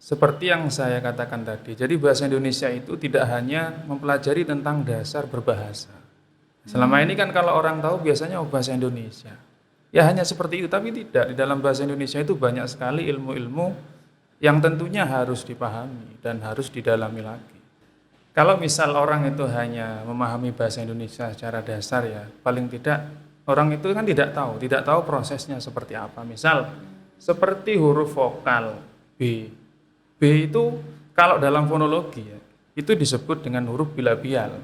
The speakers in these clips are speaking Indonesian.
Seperti yang saya katakan tadi, jadi bahasa Indonesia itu tidak hanya mempelajari tentang dasar berbahasa. Selama ini kan kalau orang tahu biasanya bahasa Indonesia. Ya hanya seperti itu, tapi tidak. Di dalam bahasa Indonesia itu banyak sekali ilmu-ilmu yang tentunya harus dipahami dan harus didalami lagi. Kalau misal orang itu hanya memahami bahasa Indonesia secara dasar ya, paling tidak orang itu kan tidak tahu prosesnya seperti apa. Misal seperti huruf vokal B. B itu kalau dalam fonologi ya, itu disebut dengan huruf bilabial.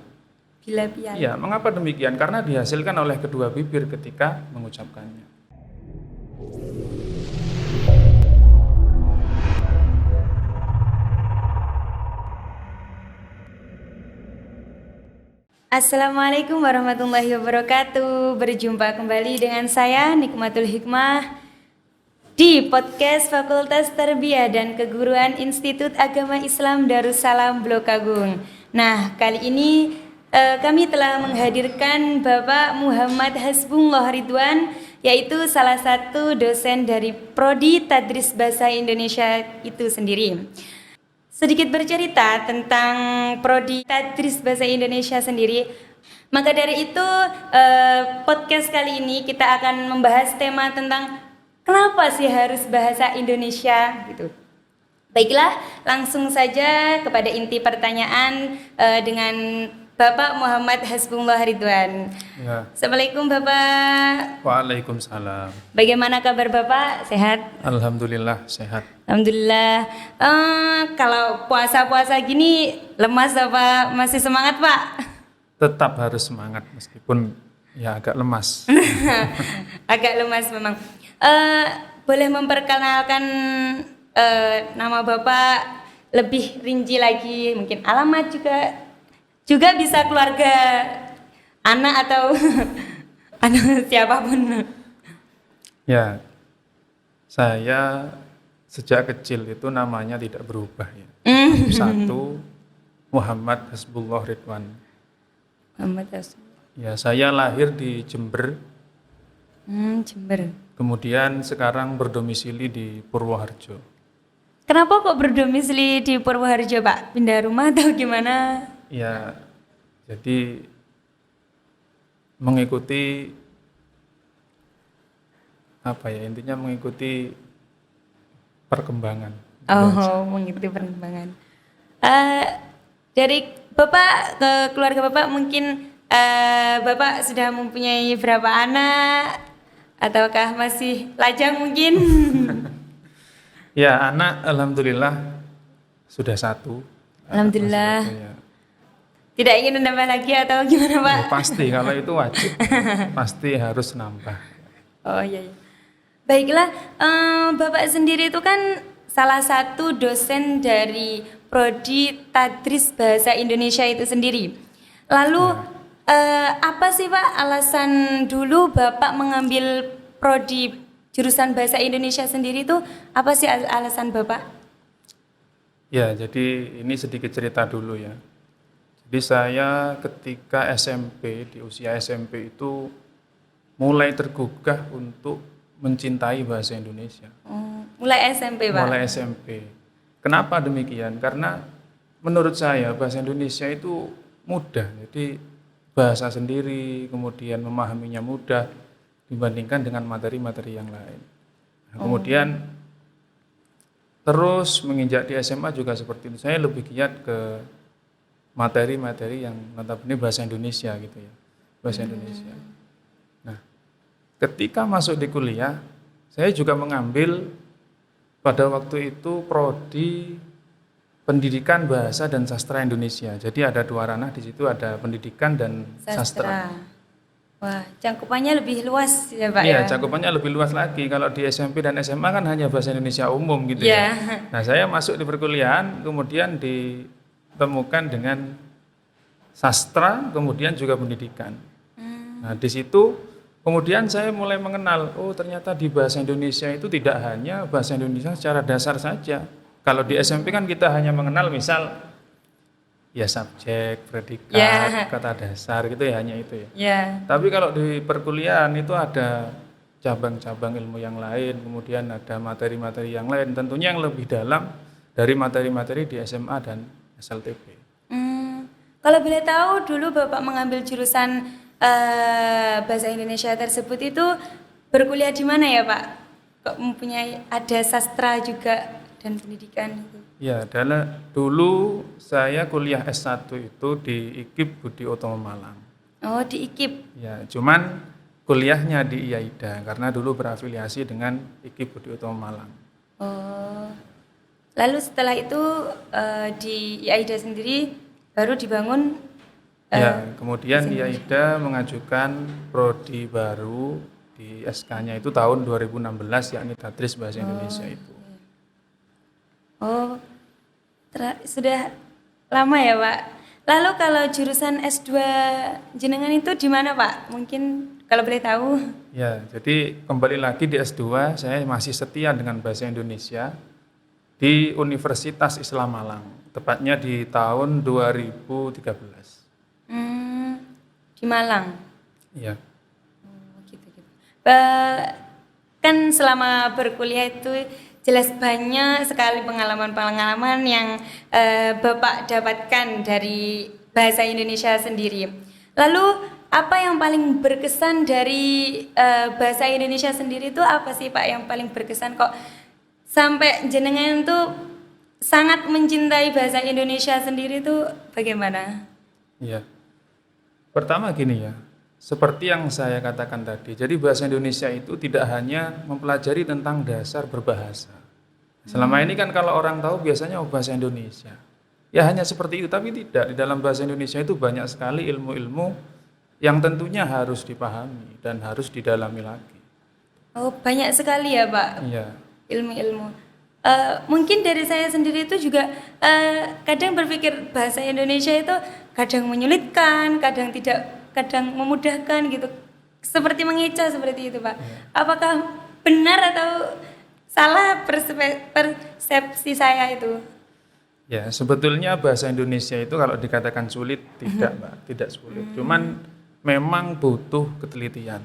Bilabial. Ya, mengapa demikian? Karena dihasilkan oleh kedua bibir ketika mengucapkannya. Assalamualaikum warahmatullahi wabarakatuh. Berjumpa kembali dengan saya Nikmatul Hikmah di podcast Fakultas Tarbiyah dan Keguruan Institut Agama Islam Darussalam Blok Agung. Nah, kali ini kami telah menghadirkan Bapak Muhammad Hasbullah Ridwan, yaitu salah satu dosen dari Prodi Tadris Bahasa Indonesia itu sendiri. Sedikit bercerita tentang Prodi Tadris Bahasa Indonesia sendiri. Maka dari itu podcast kali ini kita akan membahas tema tentang kenapa sih harus bahasa Indonesia gitu. Baiklah, langsung saja kepada inti pertanyaan dengan Bapak Muhammad Hasbullah Ridwan. Ya. Assalamualaikum Bapak. Waalaikumsalam. Bagaimana kabar Bapak? Sehat? Alhamdulillah sehat. Alhamdulillah. Kalau puasa-puasa gini lemas apa masih semangat Pak? Tetap harus semangat meskipun ya agak lemas. Agak lemas memang. Boleh memperkenalkan nama Bapak lebih rinci lagi, mungkin alamat juga bisa keluarga, anak atau anak siapapun. Ya, saya sejak kecil itu namanya tidak berubah ya. Satu, Muhammad Hasbullah Ridwan. Muhammad Hasbullah. Ya, saya lahir di Jember. Jember. Kemudian sekarang berdomisili di Purwoharjo. Kenapa kok berdomisili di Purwoharjo Pak? Pindah rumah atau gimana? Ya, jadi mengikuti intinya mengikuti perkembangan. Oh, mengikuti perkembangan. Dari Bapak ke keluarga Bapak mungkin Bapak sudah mempunyai berapa anak? Ataukah masih lajang mungkin? Ya, anak alhamdulillah sudah satu. Alhamdulillah. Ya. Tidak ingin menambah lagi atau gimana Pak? Ya, pasti kalau itu wajib. Pasti harus nambah. Oh iya. Baiklah, Bapak sendiri itu kan salah satu dosen dari Prodi Tadris Bahasa Indonesia itu sendiri. Lalu apa sih Pak alasan dulu Bapak mengambil Prodi jurusan Bahasa Indonesia sendiri itu? Apa sih alasan Bapak? Ya, jadi ini sedikit cerita dulu ya. Jadi saya ketika SMP, di usia SMP itu mulai tergugah untuk mencintai bahasa Indonesia. Mulai SMP Pak? Mulai SMP. Kenapa demikian? Karena menurut saya bahasa Indonesia itu mudah. Jadi bahasa sendiri, kemudian memahaminya mudah dibandingkan dengan materi-materi yang lain. Nah, kemudian terus menginjak di SMA juga seperti itu. Saya lebih giat ke materi-materi yang notabene bahasa Indonesia gitu ya. Bahasa Indonesia. Nah, ketika masuk di kuliah, saya juga mengambil pada waktu itu prodi Pendidikan Bahasa dan Sastra Indonesia. Jadi ada dua ranah di situ, ada pendidikan dan sastra. Wah, cakupannya lebih luas ya Pak Iya, ya? cakupannya lebih luas lagi. Kalau di SMP dan SMA kan hanya bahasa Indonesia umum gitu ya. Nah, saya masuk di perkuliahan, kemudian ditemukan dengan sastra, kemudian juga pendidikan. Nah, di situ kemudian saya mulai mengenal, oh ternyata di bahasa Indonesia itu tidak hanya bahasa Indonesia secara dasar saja. Kalau di SMP kan kita hanya mengenal misal ya subjek, predikat, kata dasar gitu ya, hanya itu ya. Tapi kalau di perkuliahan itu ada cabang-cabang ilmu yang lain, kemudian ada materi-materi yang lain, tentunya yang lebih dalam dari materi-materi di SMA dan SLTP. Kalau boleh tahu dulu Bapak mengambil jurusan bahasa Indonesia tersebut itu berkuliah di mana ya Pak? Kok mempunyai ada sastra juga dan pendidikan itu? Ya, dulu saya kuliah S1 itu di IKIP Budi Utomo Malang. Oh, di IKIP. Ya, cuman kuliahnya di IAIDA karena dulu berafiliasi dengan IKIP Budi Utomo Malang. Oh. Lalu setelah itu di IAIDA sendiri baru dibangun. Ya, kemudian IAIDA mengajukan prodi baru di SK-nya itu tahun 2016 yakni Tadris Bahasa Indonesia itu. Oh, sudah lama ya Pak. Lalu kalau jurusan S2 jenengan itu di mana Pak? Mungkin kalau boleh tahu. Ya, jadi kembali lagi di S2 saya masih setia dengan bahasa Indonesia di Universitas Islam Malang, tepatnya di tahun 2013. Di Malang. Iya. Gitu. Kan selama berkuliah itu jelas banyak sekali pengalaman-pengalaman yang Bapak dapatkan dari bahasa Indonesia sendiri. Lalu apa yang paling berkesan dari bahasa Indonesia sendiri itu apa sih Pak yang paling berkesan kok sampai jenengan tuh sangat mencintai bahasa Indonesia sendiri itu bagaimana? Iya. Pertama gini ya, seperti yang saya katakan tadi, jadi bahasa Indonesia itu tidak hanya mempelajari tentang dasar berbahasa. Selama ini kan kalau orang tahu biasanya bahasa Indonesia. Ya hanya seperti itu, tapi tidak. Di dalam bahasa Indonesia itu banyak sekali ilmu-ilmu yang tentunya harus dipahami dan harus didalami lagi. Oh, banyak sekali ya Pak. Iya. Ilmu-ilmu. Mungkin dari saya sendiri itu juga kadang berpikir bahasa Indonesia itu kadang menyulitkan, kadang memudahkan gitu. Seperti mengeca seperti itu Pak. Apakah benar atau salah persepsi saya itu? Ya, sebetulnya bahasa Indonesia itu kalau dikatakan sulit tidak, Mbak, tidak sulit. Cuman memang butuh ketelitian.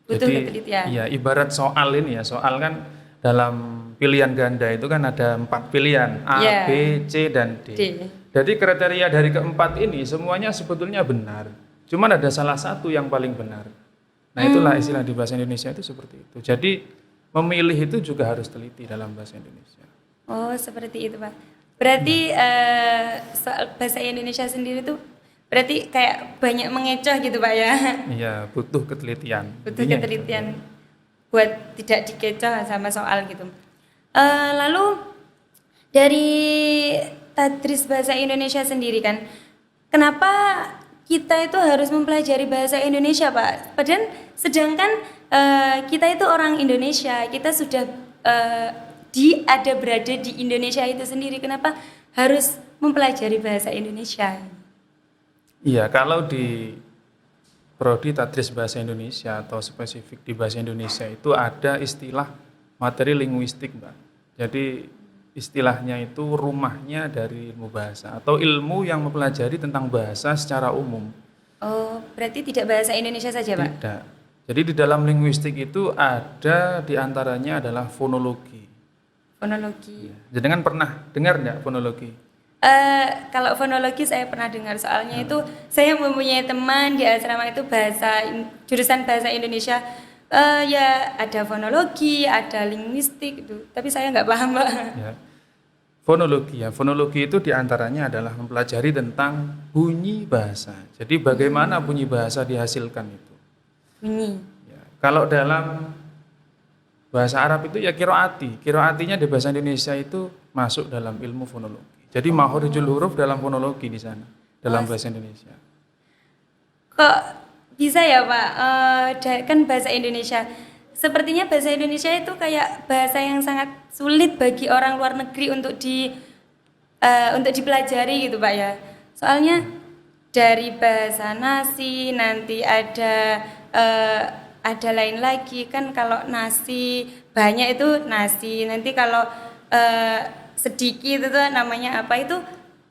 Butuh Jadi, ketelitian. ya ibarat soal ini ya, soal kan dalam pilihan ganda itu kan ada 4 pilihan, A, Yeah. B, C, dan D. Jadi kriteria dari keempat ini semuanya sebetulnya benar. Cuman ada salah satu yang paling benar. Nah itulah istilah di bahasa Indonesia itu seperti itu. Jadi memilih itu juga harus teliti dalam bahasa Indonesia. Oh, seperti itu Pak. Berarti soal bahasa Indonesia sendiri tuh berarti kayak banyak mengecoh gitu Pak ya. Iya, butuh ketelitian. Butuh Intinya ketelitian buat tidak dikecoh sama soal gitu. Lalu dari Tadris Bahasa Indonesia sendiri kan, kenapa kita itu harus mempelajari bahasa Indonesia Pak? Padahal sedangkan kita itu orang Indonesia, kita sudah berada di Indonesia itu sendiri. Kenapa harus mempelajari bahasa Indonesia? Iya, kalau di prodi Tadris Bahasa Indonesia atau spesifik di bahasa Indonesia itu ada istilah materi linguistik, Mbak. Jadi istilahnya itu rumahnya dari ilmu bahasa atau ilmu yang mempelajari tentang bahasa secara umum. Oh, berarti tidak bahasa Indonesia saja, Pak? Tidak. Jadi di dalam linguistik itu ada diantaranya adalah fonologi. Fonologi. Jadi kan pernah dengar enggak fonologi? Kalau fonologi saya pernah dengar, soalnya itu saya mempunyai teman di asrama itu jurusan bahasa Indonesia. Ya ada fonologi, ada linguistik itu, tapi saya nggak paham Pak. Ya. Fonologi itu diantaranya adalah mempelajari tentang bunyi bahasa. Jadi bagaimana bunyi bahasa dihasilkan itu. Bunyi. Ya. Kalau dalam bahasa Arab itu ya kiroati. Kiroatinya di bahasa Indonesia itu masuk dalam ilmu fonologi. Jadi makhorijul huruf dalam fonologi di sana, dalam bahasa Indonesia. Kok bisa ya Pak? Kan bahasa Indonesia. Sepertinya bahasa Indonesia itu kayak bahasa yang sangat sulit bagi orang luar negeri untuk dipelajari gitu Pak ya. Soalnya dari bahasa nasi nanti ada lain lagi kan, kalau nasi banyak itu nasi, nanti kalau sedikit itu namanya apa, itu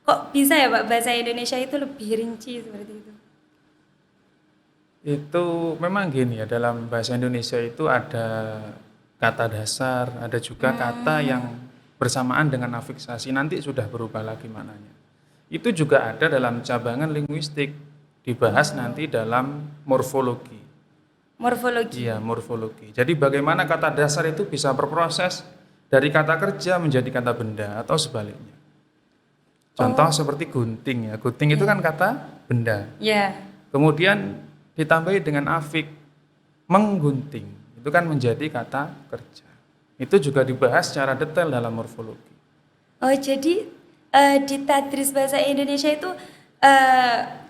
kok bisa ya Pak bahasa Indonesia itu lebih rinci seperti itu? Itu memang gini ya, dalam bahasa Indonesia itu ada kata dasar, ada juga kata yang bersamaan dengan afiksasi, nanti sudah berubah lagi maknanya. Itu juga ada dalam cabangan linguistik, dibahas nanti dalam morfologi. Morfologi. Iya, morfologi. Jadi bagaimana kata dasar itu bisa berproses dari kata kerja menjadi kata benda atau sebaliknya. Contoh seperti gunting ya. Gunting itu kan kata benda. Ya. Kemudian ditambahi dengan afik, menggunting. Itu kan menjadi kata kerja. Itu juga dibahas secara detail dalam morfologi. Oh, jadi di tadris bahasa Indonesia itu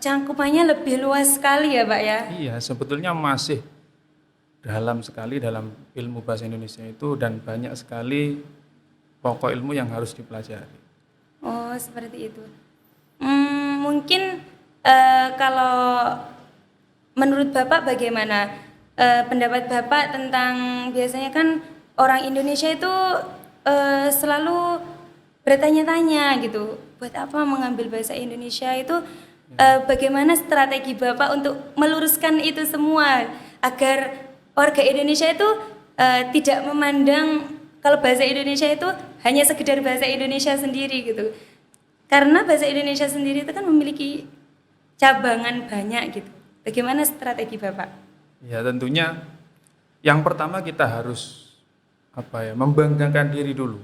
cangkupannya lebih luas sekali ya, Pak ya? Iya, sebetulnya masih dalam sekali dalam ilmu bahasa Indonesia itu dan banyak sekali pokok ilmu yang harus dipelajari. Oh, seperti itu. Mungkin kalau menurut Bapak bagaimana pendapat Bapak tentang biasanya kan orang Indonesia itu selalu bertanya-tanya gitu, buat apa mengambil bahasa Indonesia itu? Bagaimana strategi Bapak untuk meluruskan itu semua agar warga Indonesia itu tidak memandang kalau bahasa Indonesia itu hanya sekedar bahasa Indonesia sendiri gitu. Karena bahasa Indonesia sendiri itu kan memiliki cabangan banyak gitu. Bagaimana strategi Bapak? Ya, tentunya yang pertama kita harus membanggakan diri dulu.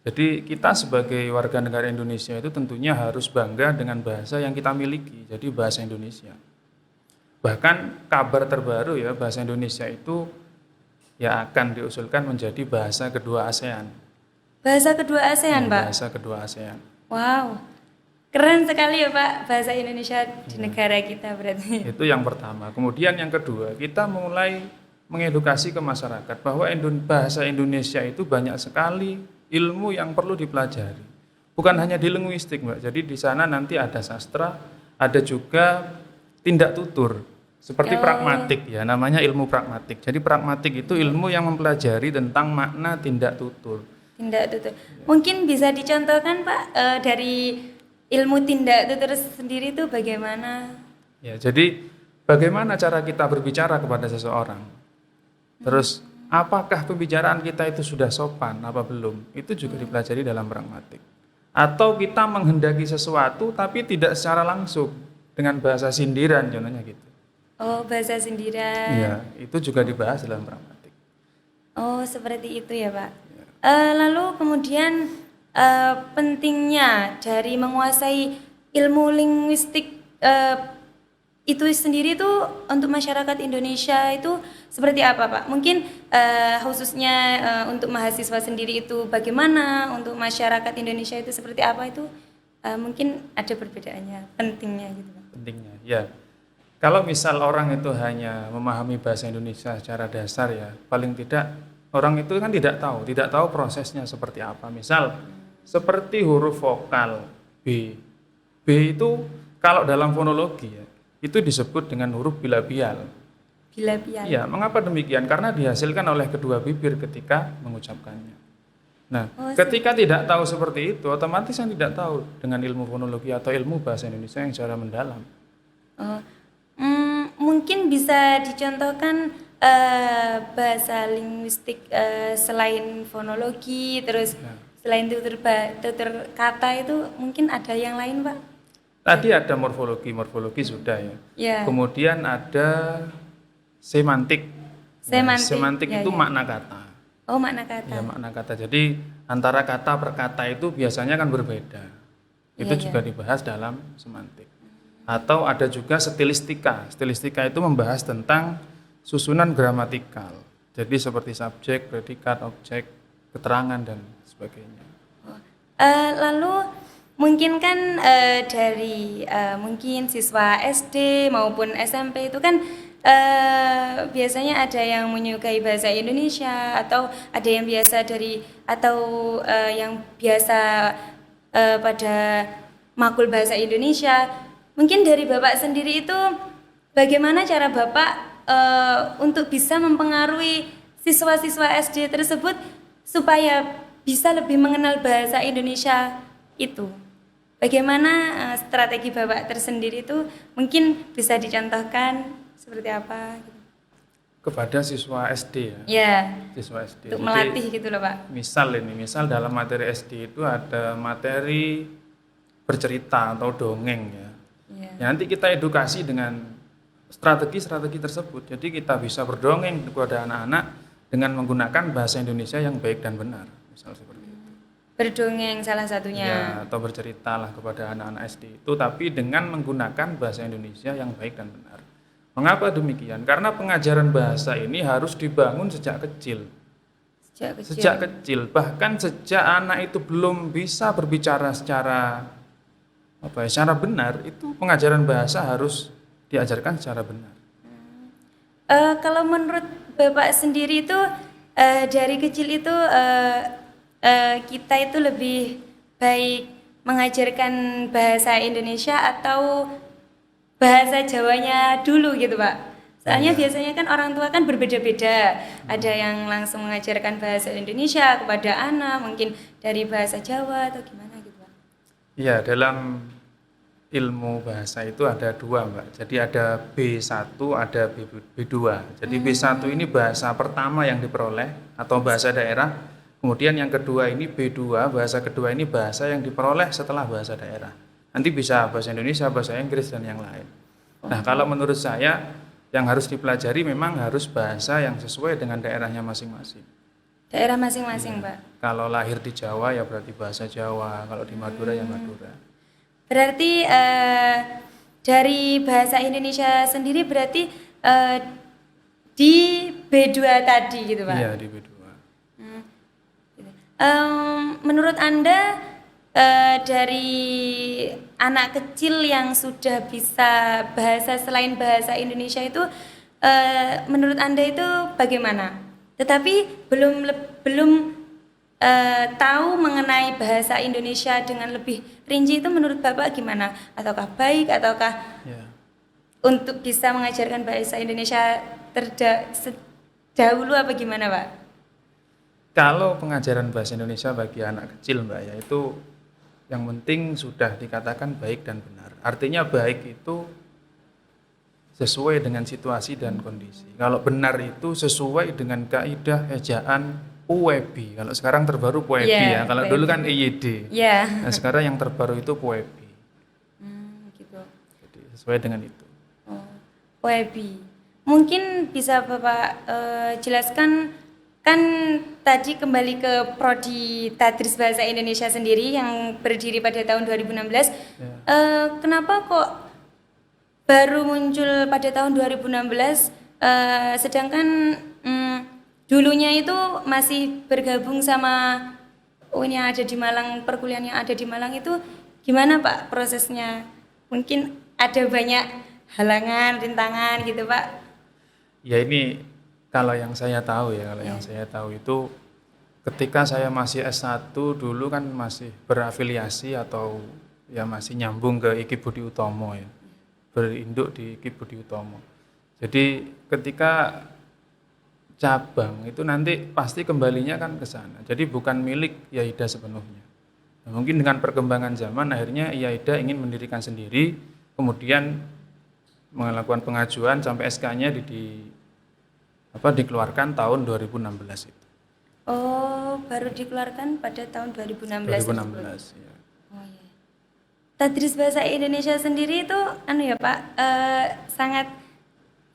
Jadi kita sebagai warga negara Indonesia itu tentunya harus bangga dengan bahasa yang kita miliki, jadi bahasa Indonesia. Bahkan kabar terbaru ya, bahasa Indonesia itu ya akan diusulkan menjadi bahasa kedua ASEAN. Bahasa kedua ASEAN, Pak? Bahasa kedua ASEAN. Wow, keren sekali ya Pak, bahasa Indonesia di negara kita berarti. Itu yang pertama. Kemudian yang kedua, kita mulai mengedukasi ke masyarakat bahwa bahasa Indonesia itu banyak sekali ilmu yang perlu dipelajari. Bukan hanya di linguistik, Mbak. Jadi di sana nanti ada sastra, ada juga tindak tutur. Seperti pragmatik ya, namanya ilmu pragmatik. Jadi pragmatik itu ilmu yang mempelajari tentang makna tindak tutur. Tindak tutur. Mungkin bisa dicontohkan Pak dari ilmu tindak tutur sendiri itu bagaimana? Ya, jadi bagaimana cara kita berbicara kepada seseorang? Terus apakah pembicaraan kita itu sudah sopan apa belum? Itu juga dipelajari dalam pragmatik. Atau kita menghendaki sesuatu tapi tidak secara langsung dengan bahasa sindiran contohnya gitu. Oh, bahasa sindiran. Iya, itu juga dibahas dalam pragmatik. Oh, seperti itu ya Pak. Lalu kemudian pentingnya dari menguasai ilmu linguistik itu sendiri tuh untuk masyarakat Indonesia itu seperti apa Pak? Mungkin khususnya untuk mahasiswa sendiri itu bagaimana, untuk masyarakat Indonesia itu seperti apa itu mungkin ada perbedaannya, pentingnya gitu Pak. Pentingnya, ya. Kalau misal orang itu hanya memahami bahasa Indonesia secara dasar ya, paling tidak orang itu kan tidak tahu prosesnya seperti apa. Misal seperti huruf vokal B. B itu kalau dalam fonologi ya, itu disebut dengan huruf bilabial. Bilabial. Iya, mengapa demikian? Karena dihasilkan oleh kedua bibir ketika mengucapkannya. Nah, ketika tidak tahu seperti itu, otomatis yang tidak tahu dengan ilmu fonologi atau ilmu bahasa Indonesia yang secara mendalam. Mungkin bisa dicontohkan bahasa linguistik selain fonologi, terus selain tutur kata itu mungkin ada yang lain Pak? Tadi ada morfologi sudah ya. Ya. Kemudian ada semantik. Semantik ya, itu ya. makna kata. Oh, makna kata. Ya, makna kata. Jadi antara kata per kata itu biasanya kan berbeda. Itu juga dibahas dalam semantik. Atau ada juga stilistika. Stilistika itu membahas tentang susunan gramatikal. Jadi seperti subjek, predikat, objek, keterangan dan sebagainya. Lalu mungkin kan dari mungkin siswa SD maupun SMP itu kan biasanya ada yang menyukai bahasa Indonesia atau ada yang biasa yang biasa pada makul bahasa Indonesia. Mungkin dari Bapak sendiri itu bagaimana cara Bapak untuk bisa mempengaruhi siswa-siswa SD tersebut supaya bisa lebih mengenal bahasa Indonesia itu? Bagaimana strategi Bapak tersendiri itu mungkin bisa dicontohkan seperti apa? kepada siswa SD ya. Ya, Siswa SD. untuk Jadi, melatih gitu loh Pak. misal dalam materi SD itu ada materi bercerita atau dongeng ya. Ya. Ya, nanti kita edukasi dengan strategi-strategi tersebut. Jadi kita bisa berdongeng kepada anak-anak dengan menggunakan bahasa Indonesia yang baik dan benar. Misal seperti itu. Berdongeng salah satunya. Ya, atau berceritalah kepada anak-anak SD itu, tapi dengan menggunakan bahasa Indonesia yang baik dan benar. Mengapa demikian? Karena pengajaran bahasa ini harus dibangun sejak kecil. Sejak kecil, bahkan sejak anak itu belum bisa berbicara secara benar, itu pengajaran bahasa harus diajarkan secara benar. Kalau menurut Bapak sendiri itu dari kecil itu kita itu lebih baik mengajarkan bahasa Indonesia atau bahasa Jawanya dulu gitu Pak? Soalnya biasanya kan orang tua kan berbeda-beda. Ada yang langsung mengajarkan bahasa Indonesia kepada anak, mungkin dari bahasa Jawa atau gimana gitu Pak? Iya, dalam ilmu bahasa itu ada dua Mbak. Jadi ada B1, ada B2. Jadi B1 ini bahasa pertama yang diperoleh atau bahasa daerah. Kemudian yang kedua ini B2, bahasa kedua ini bahasa yang diperoleh setelah bahasa daerah. Nanti bisa bahasa Indonesia, bahasa Inggris, dan yang lain. Nah, kalau menurut saya yang harus dipelajari memang harus bahasa yang sesuai dengan daerahnya masing-masing. Daerah masing-masing Pak? Kalau lahir di Jawa ya berarti bahasa Jawa, kalau di Madura ya Madura. Berarti dari bahasa Indonesia sendiri berarti di B2 tadi gitu Pak? Iya, di B2. Menurut Anda dari anak kecil yang sudah bisa bahasa selain bahasa Indonesia itu menurut Anda itu bagaimana? Tetapi belum tahu mengenai bahasa Indonesia dengan lebih rinci itu menurut Bapak gimana? Ataukah baik ataukah untuk bisa mengajarkan bahasa Indonesia dahulu apa gimana Pak? Kalau pengajaran bahasa Indonesia bagi anak kecil Mbak ya itu yang penting sudah dikatakan baik dan benar. Artinya baik itu sesuai dengan situasi dan kondisi. Kalau benar itu sesuai dengan kaidah ejaan UEB. Kalau sekarang terbaru PUEB ya. Kalau dulu kan EYD. Nah, sekarang yang terbaru itu PUEB. Gitu. Jadi sesuai dengan itu. PUEB. Mungkin bisa Bapak jelaskan, kan tadi kembali ke Prodi Tadris Bahasa Indonesia sendiri yang berdiri pada tahun 2016. Kenapa kok baru muncul pada tahun 2016 sedangkan dulunya itu masih bergabung sama yang ada di Malang, perkuliahan yang ada di Malang itu gimana Pak prosesnya? Mungkin ada banyak halangan, rintangan gitu Pak? Ya ini kalau yang saya tahu ya, yang saya tahu itu ketika saya masih S1 dulu kan masih berafiliasi atau ya masih nyambung ke IKIP Budi Utomo ya. Berinduk di IKIP Budi Utomo. Jadi ketika cabang itu nanti pasti kembalinya kan ke sana. Jadi bukan milik IAIDA sepenuhnya. Nah, mungkin dengan perkembangan zaman akhirnya IAIDA ingin mendirikan sendiri, kemudian melakukan pengajuan sampai SK-nya dikeluarkan tahun 2016 itu. Oh, baru dikeluarkan pada tahun 2016. 2016 ya. Oh iya. Tadris Bahasa Indonesia sendiri itu ya Pak, sangat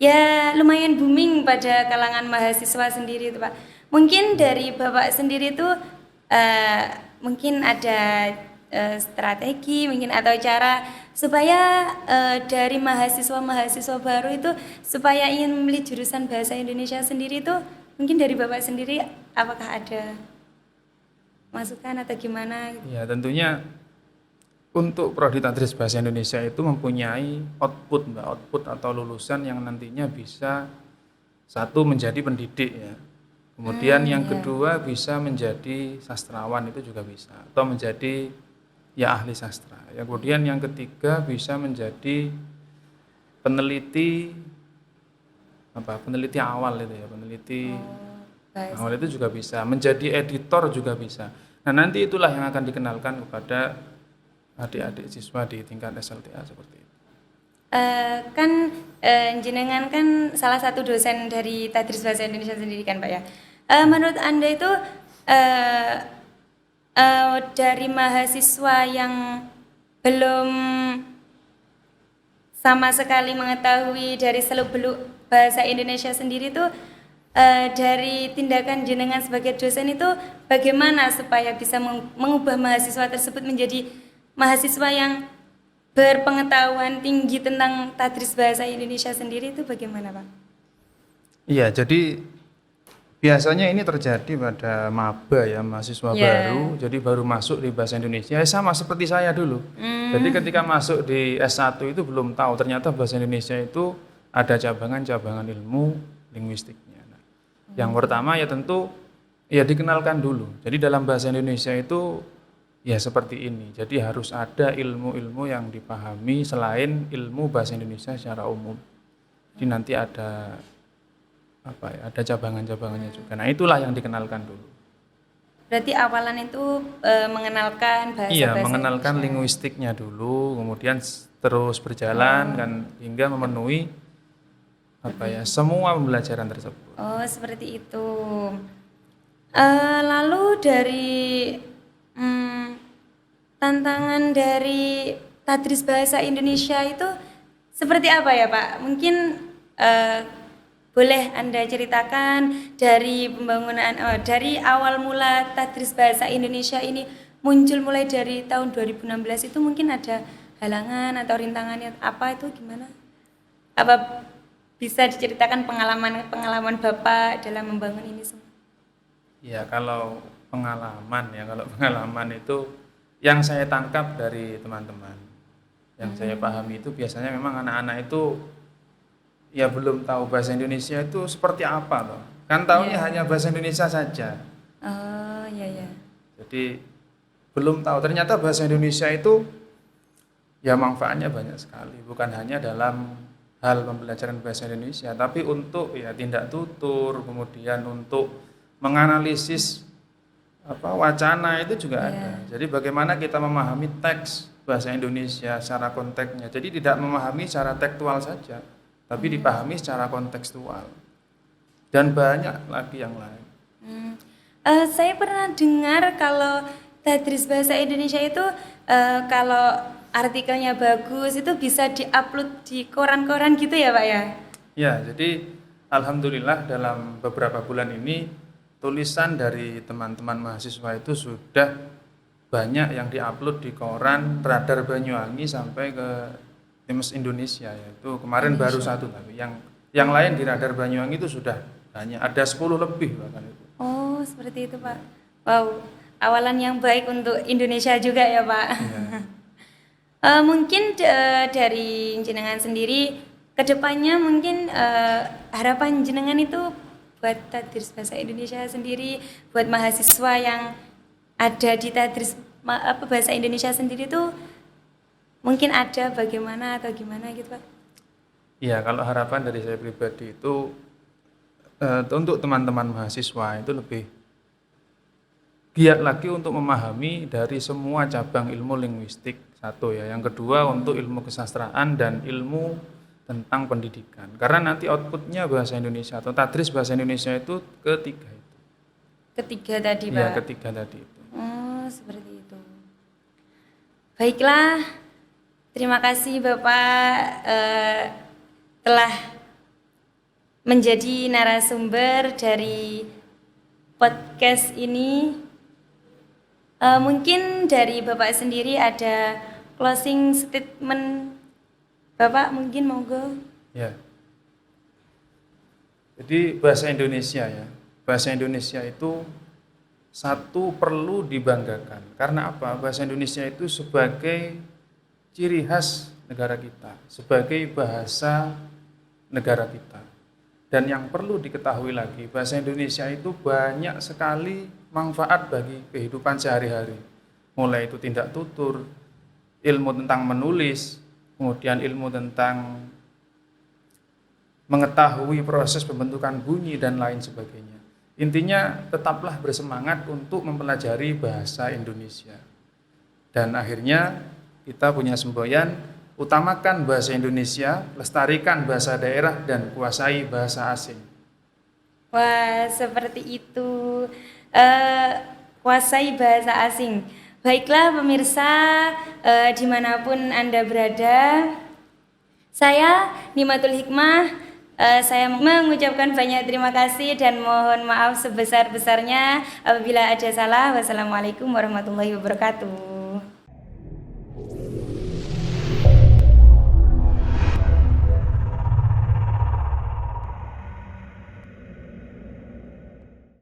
ya lumayan booming pada kalangan mahasiswa sendiri itu Pak. Mungkin dari Bapak sendiri itu mungkin ada strategi mungkin atau cara supaya dari mahasiswa baru itu supaya ingin memilih jurusan bahasa Indonesia sendiri itu mungkin dari Bapak sendiri apakah ada masukan atau gimana? Ya tentunya untuk Prodi Tadris Bahasa Indonesia itu mempunyai output atau lulusan yang nantinya bisa satu menjadi pendidik ya. Kemudian yang kedua bisa menjadi sastrawan itu juga bisa atau menjadi ya ahli sastra. Ya, kemudian yang ketiga bisa menjadi peneliti awal itu ya, peneliti awal itu juga bisa, menjadi editor juga bisa. Nah, nanti itulah yang akan dikenalkan kepada adik-adik siswa di tingkat SLTA seperti itu. Kan jenengan kan salah satu dosen dari Tadris Bahasa Indonesia sendiri kan Pak ya. Menurut Anda itu eh, dari mahasiswa yang belum sama sekali mengetahui dari seluk-beluk bahasa Indonesia sendiri itu dari tindakan jenengan sebagai dosen itu bagaimana supaya bisa mengubah mahasiswa tersebut menjadi mahasiswa yang berpengetahuan tinggi tentang tadris bahasa Indonesia sendiri itu bagaimana Pak? Iya, jadi biasanya ini terjadi pada maba ya, mahasiswa baru, jadi baru masuk di bahasa Indonesia, sama seperti saya dulu. Jadi ketika masuk di S1 itu belum tahu ternyata bahasa Indonesia itu ada cabangan-cabangan ilmu linguistiknya. Nah, yang pertama ya tentu ya dikenalkan dulu. Jadi dalam bahasa Indonesia itu ya seperti ini. Jadi harus ada ilmu-ilmu yang dipahami selain ilmu bahasa Indonesia secara umum. Jadi nanti ada ada cabangan-cabangannya juga. Nah, itulah yang dikenalkan dulu. Berarti awalan itu mengenalkan bahasa Iya, mengenalkan linguistiknya dulu, kemudian terus berjalan kan hingga memenuhi semua pembelajaran tersebut. Oh, seperti itu. Lalu dari tantangan dari tadris bahasa Indonesia itu seperti apa ya Pak? Mungkin boleh Anda ceritakan dari pembangunan dari awal mula tadris bahasa Indonesia ini muncul mulai dari tahun 2016 itu mungkin ada halangan atau rintangannya apa itu gimana? Apa bisa diceritakan pengalaman Bapak dalam membangun ini semua? Ya, kalau pengalaman itu yang saya tangkap dari teman-teman, yang saya pahami itu biasanya memang anak-anak itu ya belum tahu bahasa Indonesia itu seperti apa loh. Kan taunya hanya bahasa Indonesia saja. Oh, iya. Jadi belum tahu ternyata bahasa Indonesia itu ya manfaatnya banyak sekali, bukan hanya dalam hal pembelajaran bahasa Indonesia, tapi untuk ya tindak tutur, kemudian untuk menganalisis wacana itu juga ada. Jadi bagaimana kita memahami teks bahasa Indonesia secara konteksnya. Jadi tidak memahami secara tekstual saja, tapi dipahami secara kontekstual. Dan banyak lagi yang lain. Saya pernah dengar kalau tadris bahasa Indonesia itu kalau artikelnya bagus itu bisa diupload di koran-koran gitu ya Pak ya? Ya, jadi alhamdulillah dalam beberapa bulan ini tulisan dari teman-teman mahasiswa itu sudah banyak yang diupload di koran Radar Banyuwangi sampai ke Times Indonesia, yaitu kemarin baru satu, tapi yang lain di Radar Banyuwangi itu sudah banyak, ada 10 lebih bahkan itu. Oh, seperti itu Pak. Wow, awalan yang baik untuk Indonesia juga ya Pak. Ya. Mungkin dari jenengan sendiri kedepannya mungkin harapan jenengan itu buat tadris bahasa Indonesia sendiri, buat mahasiswa yang ada di tadris bahasa Indonesia sendiri tuh mungkin ada bagaimana atau gimana gitu Pak? Iya, kalau harapan dari saya pribadi itu untuk teman-teman mahasiswa itu lebih giat lagi untuk memahami dari semua cabang ilmu linguistik, satu ya. Yang kedua untuk ilmu kesastraan dan ilmu tentang pendidikan. Karena nanti outputnya bahasa Indonesia atau tadris bahasa Indonesia itu ketiga itu. Ketiga tadi Pak? Iya, ketiga tadi itu. Oh, seperti itu. Baiklah, terima kasih Bapak telah menjadi narasumber dari podcast ini. Mungkin dari Bapak sendiri ada closing statement Bapak mungkin monggo. Ya. Jadi bahasa Indonesia ya. Bahasa Indonesia itu satu perlu dibanggakan. Karena apa? Bahasa Indonesia itu sebagai ciri khas negara kita, sebagai bahasa negara kita. Dan yang perlu diketahui lagi, bahasa Indonesia itu banyak sekali manfaat bagi kehidupan sehari-hari. Mulai itu tindak tutur, ilmu tentang menulis, kemudian ilmu tentang mengetahui proses pembentukan bunyi dan lain sebagainya. Intinya tetaplah bersemangat untuk mempelajari bahasa Indonesia. Dan akhirnya kita punya semboyan Utamakan bahasa Indonesia, lestarikan bahasa daerah, dan kuasai bahasa asing. Wah, seperti itu. Eh, Kuasai bahasa asing. Baiklah pemirsa, dimanapun Anda berada, saya Nimatul Hikmah, saya mengucapkan banyak terima kasih dan mohon maaf sebesar-besarnya apabila ada salah. Wassalamualaikum warahmatullahi wabarakatuh.